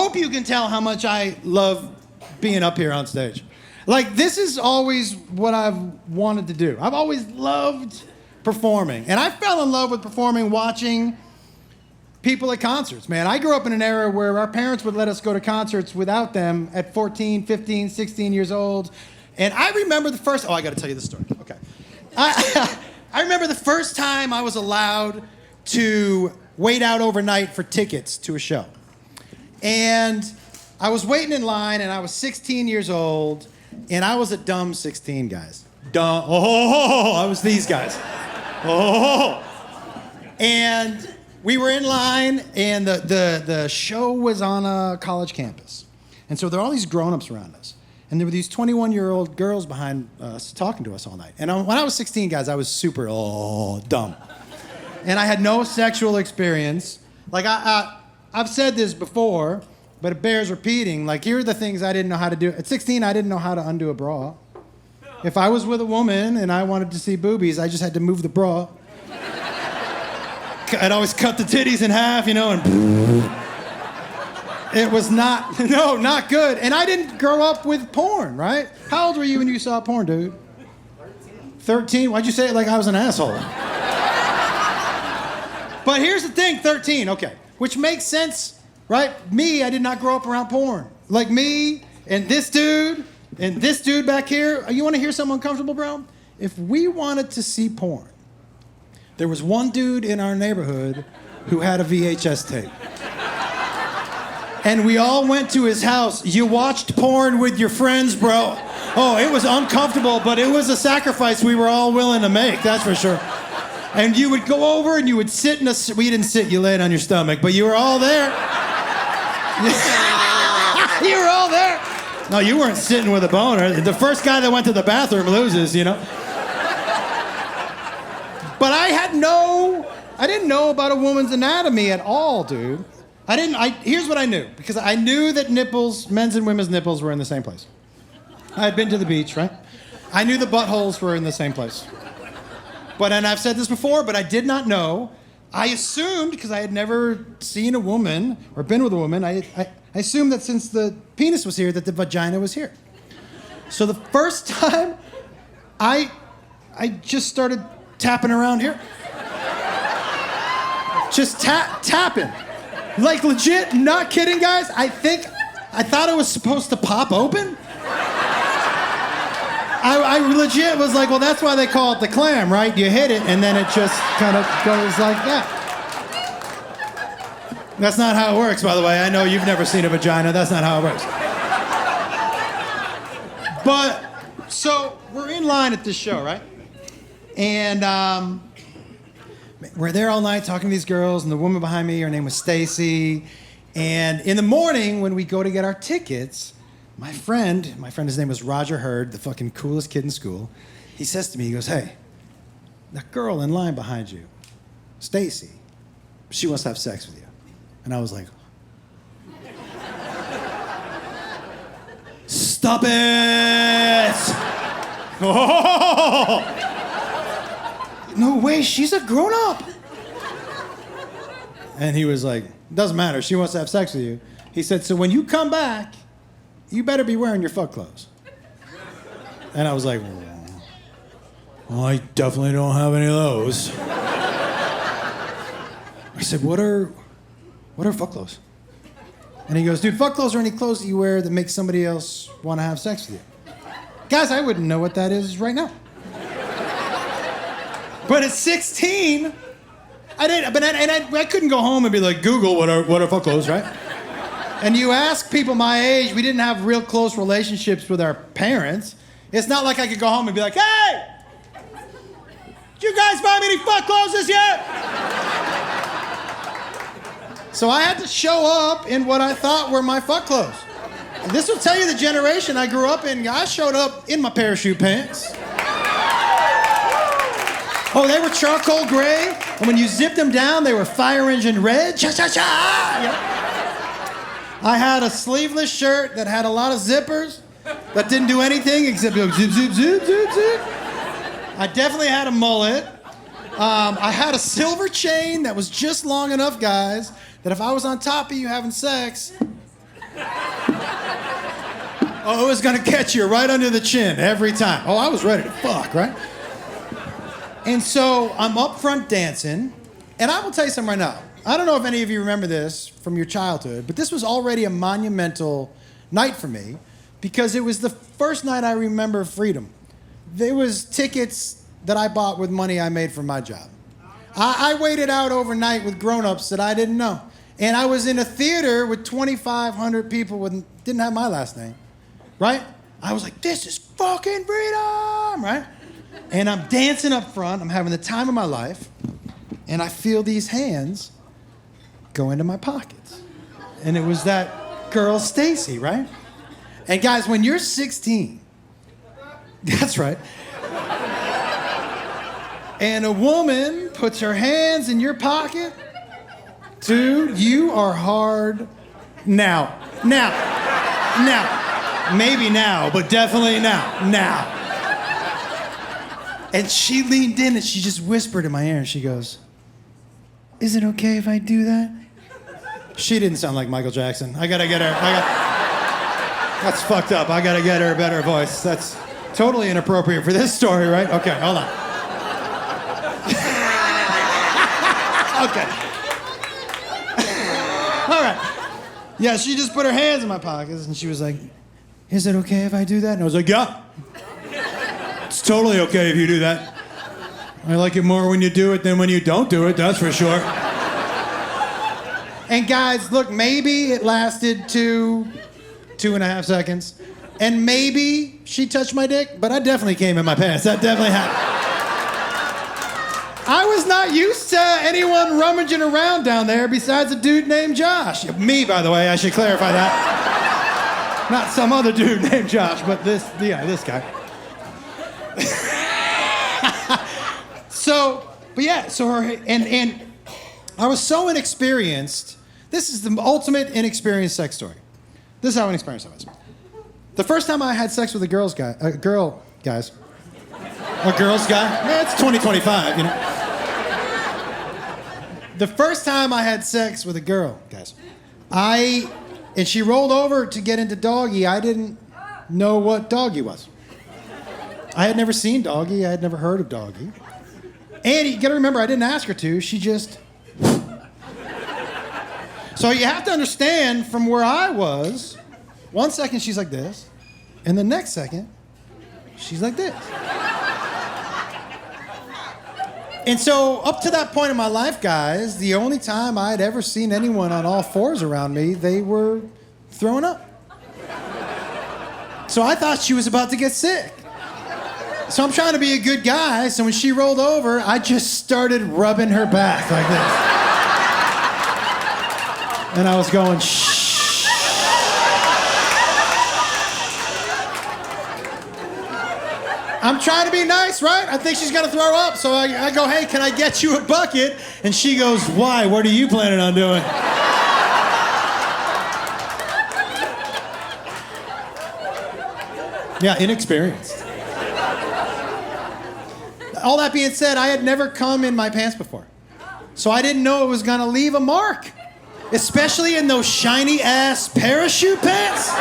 hope you can tell how much I love being up here on stage. Like, this is always what I've wanted to do. I've always loved performing. And I fell in love with performing watching people at concerts, man. I grew up in an era where our parents would let us go to concerts without them at 14, 15, 16 years old. And I remember the first... Oh, I got to tell you this story. Okay. I remember the first time I was allowed to wait out overnight for tickets to a show. And I was waiting in line, and I was 16 years old, and I was a dumb 16, guys. Dumb. Oh, I was these guys. Oh. And we were in line, and the show was on a college campus. And so there were all these grown-ups around us. And there were these 21-year-old girls behind us talking to us all night. And when I was 16, guys, I was super dumb. And I had no sexual experience. Like, I've said this before, but it bears repeating. Like, here are the things I didn't know how to do. At 16, I didn't know how to undo a bra. If I was with a woman and I wanted to see boobies, I just had to move the bra. I'd always cut the titties in half, and it was not good. And I didn't grow up with porn, right? How old were you when you saw porn, dude? 13? Why'd you say it like I was an asshole? But here's the thing, 13, okay. Which makes sense, right? Me, I did not grow up around porn. Like me and this dude back here. You want to hear something uncomfortable, bro? If we wanted to see porn, there was one dude in our neighborhood who had a VHS tape. And we all went to his house. You watched porn with your friends, bro. Oh, it was uncomfortable, but it was a sacrifice we were all willing to make, that's for sure. And you would go over and you would sit in well, you didn't sit, you laid on your stomach, but you were all there. You were all there. No, you weren't sitting with a boner. The first guy that went to the bathroom loses, But I didn't know about a woman's anatomy at all, dude. Here's what I knew, because I knew that men's and women's nipples were in the same place. I had been to the beach, right? I knew the buttholes were in the same place. And I've said this before, but I did not know. I assumed, because I had never seen a woman or been with a woman, I assumed that since the penis was here, that the vagina was here. So the first time, I just started tapping around here. Just tapping. Like, legit, not kidding, guys. I thought it was supposed to pop open. I legit was like, well, that's why they call it the clam, right? You hit it, and then it just kind of goes like that. That's not how it works, by the way. I know you've never seen a vagina. That's not how it works. But, so, we're in line at this show, right? And we're there all night talking to these girls, and the woman behind me, her name was Stacy. And in the morning, when we go to get our tickets, my friend, his name was Roger Hurd, the fucking coolest kid in school. He says to me, he goes, hey, that girl in line behind you, Stacy, she wants to have sex with you. And I was like, stop it! Oh! No way, she's a grown-up. And he was like, doesn't matter, she wants to have sex with you. He said, so when you come back, you better be wearing your fuck clothes. And I was like, well, I definitely don't have any of those. I said, what are fuck clothes? And he goes, dude, fuck clothes are any clothes that you wear that make somebody else want to have sex with you. Guys, I wouldn't know what that is right now. But at 16, I couldn't go home and be like, Google what are fuck clothes, right? And you ask people my age, we didn't have real close relationships with our parents. It's not like I could go home and be like, hey, did you guys buy me any fuck clothes this year? So I had to show up in what I thought were my fuck clothes. And this will tell you the generation I grew up in. I showed up in my parachute pants. Oh, they were charcoal gray, and when you zipped them down, they were fire engine red. Cha-cha-cha! You know? I had a sleeveless shirt that had a lot of zippers that didn't do anything except go zip, zip, zip, zip, zip. I definitely had a mullet. I had a silver chain that was just long enough, guys, that if I was on top of you having sex, Oh, it was gonna catch you right under the chin every time. Oh, I was ready to fuck, right? And so I'm up front dancing, and I will tell you something right now. I don't know if any of you remember this from your childhood, but this was already a monumental night for me because it was the first night I remember freedom. There was tickets that I bought with money I made from my job. I waited out overnight with grown-ups that I didn't know. And I was in a theater with 2,500 people who didn't have my last name, right? I was like, this is fucking freedom, right? And I'm dancing up front. I'm having the time of my life. And I feel these hands go into my pockets. And it was that girl, Stacy, right? And guys, when you're 16, that's right, and a woman puts her hands in your pocket, dude, you are hard now. Maybe now, but definitely now. And she leaned in and she just whispered in my ear and she goes, is it okay if I do that? She didn't sound like Michael Jackson. I gotta get her, that's fucked up. I gotta get her a better voice. That's totally inappropriate for this story, right? Okay, hold on. Okay. All right. Yeah, she just put her hands in my pockets and she was like, is it okay if I do that? And I was like, yeah. It's totally okay if you do that. I like it more when you do it than when you don't do it, that's for sure. And guys, look, maybe it lasted 2.5 seconds. And maybe she touched my dick, but I definitely came in my pants. That definitely happened. I was not used to anyone rummaging around down there besides a dude named Josh. Me, by the way, I should clarify that. Not some other dude named Josh, but this guy. So I was so inexperienced. This is the ultimate inexperienced sex story. This is how inexperienced I was. The first time I had sex with a girl guy. A girl's guy? Yeah, it's 2025, you know. The first time I had sex with a girl, guys, and she rolled over to get into doggy, I didn't know what doggy was. I had never seen doggy, I had never heard of doggy. And you gotta remember, I didn't ask her to, she just... So you have to understand from where I was, 1 second she's like this, and the next second, she's like this. And so up to that point in my life, guys, the only time I'd ever seen anyone on all fours around me, they were throwing up. So I thought she was about to get sick. So I'm trying to be a good guy, so when she rolled over, I just started rubbing her back like this. And I was going, shh. I'm trying to be nice, right? I think she's gonna throw up, so I go, hey, can I get you a bucket? And she goes, why? What are you planning on doing? Yeah, inexperienced. All that being said, I had never come in my pants before. So I didn't know it was gonna leave a mark, especially in those shiny ass parachute pants.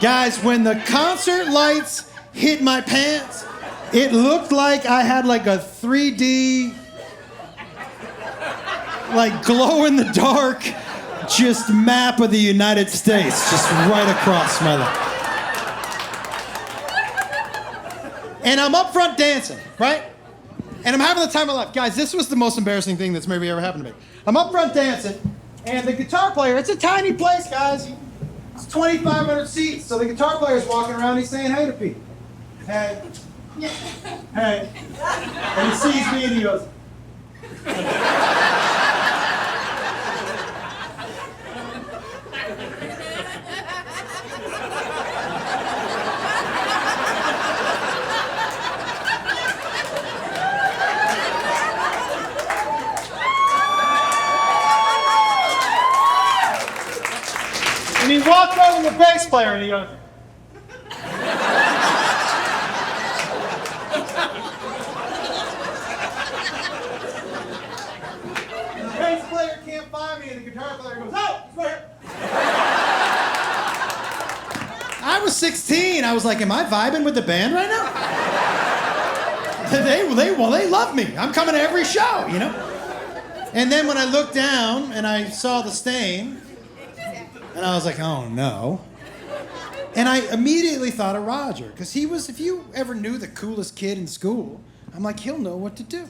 Guys, when the concert lights hit my pants, it looked like I had like a 3D, like glow in the dark, just map of the United States, just right across my leg. And I'm up front dancing, right? And I'm having the time of my life. Guys, this was the most embarrassing thing that's maybe ever happened to me. I'm up front dancing, and the guitar player, it's a tiny place, guys. It's 2,500 seats, so the guitar player's walking around, he's saying hey to people. Hey. Hey. And he sees me and he goes, and he walked over to the bass player and he goes, the bass player can't find me and the guitar player goes, oh, it's right here. was 16. I was like, am I vibing with the band right now? They love me. I'm coming to every show, you know? And then when I looked down and I saw the stain, and I was like, oh no. And I immediately thought of Roger, because he was, if you ever knew the coolest kid in school, I'm like, he'll know what to do.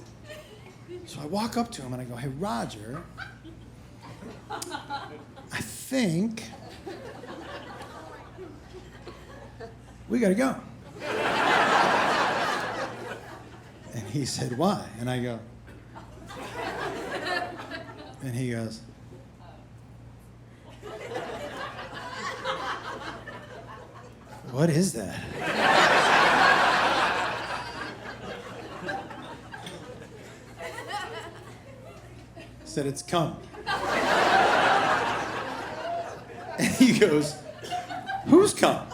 So I walk up to him and I go, hey, Roger, I think we gotta go. And he said, why? And I go, and he goes, what is that? I said, it's cum. And he goes, who's cum?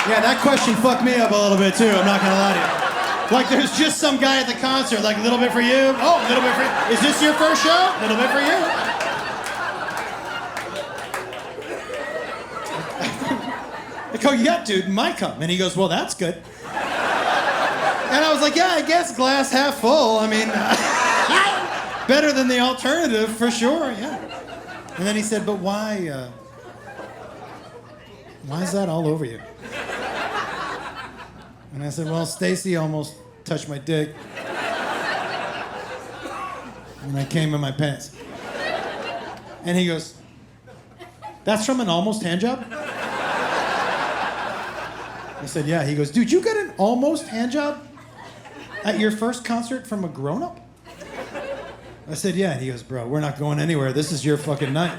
Yeah, that question fucked me up a little bit too, I'm not gonna lie to you. Like there's just some guy at the concert, like a little bit for you. Oh, a little bit for you. Is this your first show? A little bit for you. I go, yeah, dude, my cum. And he goes, well, that's good. And I was like, yeah, I guess glass half full. I mean, better than the alternative for sure, yeah. And then he said, but why is that all over you? And I said, well, Stacy almost touched my dick. And I came in my pants. And he goes, that's from an almost hand job? I said, yeah. He goes, dude, you got an almost hand job at your first concert from a grown-up? I said, yeah. And he goes, bro, we're not going anywhere. This is your fucking night.